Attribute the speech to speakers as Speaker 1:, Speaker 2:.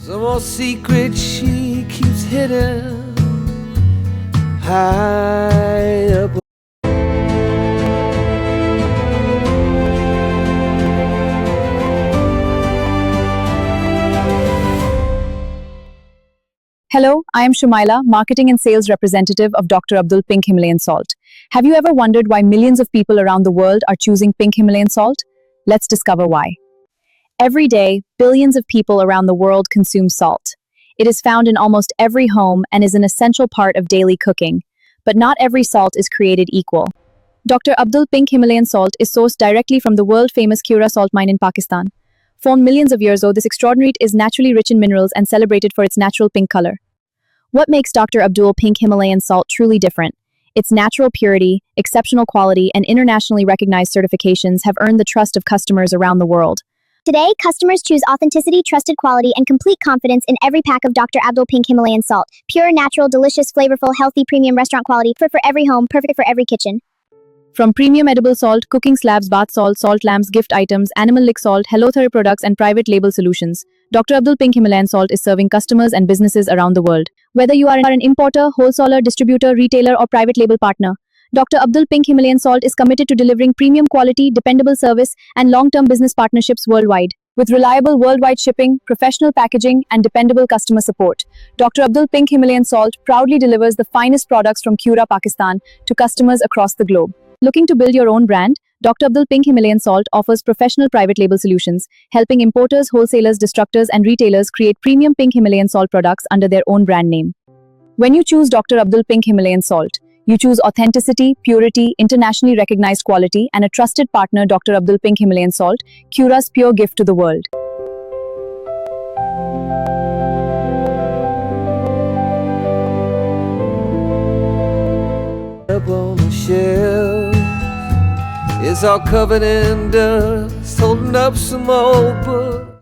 Speaker 1: Some more secret she keeps hidden high up.
Speaker 2: Hello, I am Shumaila, Marketing and Sales Representative of Dr. Abdul Pink Himalayan Salt. Have you ever wondered why millions of people around the world are choosing Pink Himalayan Salt? Let's discover why. Every day, billions of people around the world consume salt. It is found in almost every home and is an essential part of daily cooking. But not every salt is created equal. Dr. Abdul Pink Himalayan Salt is sourced directly from the world-famous Khewra Salt Mine in Pakistan. Formed millions of years ago, this extraordinary is naturally rich in minerals and celebrated for its natural pink color. What makes Dr. Abdul Pink Himalayan Salt truly different? Its natural purity, exceptional quality, and internationally recognized certifications have earned the trust of customers around the world.
Speaker 3: Today, customers choose authenticity, trusted quality, and complete confidence in every pack of Dr. Abdul Pink Himalayan Salt. Pure, natural, delicious, flavorful, healthy, premium restaurant quality for every home, perfect for every kitchen.
Speaker 2: From premium edible salt, cooking slabs, bath salt, salt lamps, gift items, animal lick salt, Hello products, and private label solutions, Dr. Abdul Pink Himalayan Salt is serving customers and businesses around the world. Whether you are an importer, wholesaler, distributor, retailer, or private label partner, Dr. Abdul Pink Himalayan Salt is committed to delivering premium quality, dependable service, and long-term business partnerships worldwide. With reliable worldwide shipping, professional packaging, and dependable customer support, Dr. Abdul Pink Himalayan Salt proudly delivers the finest products from Khewra, Pakistan to customers across the globe. Looking to build your own brand? Dr. Abdul Pink Himalayan Salt offers professional private label solutions, helping importers, wholesalers, distributors, and retailers create premium Pink Himalayan Salt products under their own brand name. When you choose Dr. Abdul Pink Himalayan Salt, you choose authenticity, purity, internationally recognized quality, and a trusted partner. Dr. Abdul Pink Himalayan Salt, Khewra's pure gift to the world.
Speaker 1: Up on the shelf, it's all covered in dust, holding up some old books.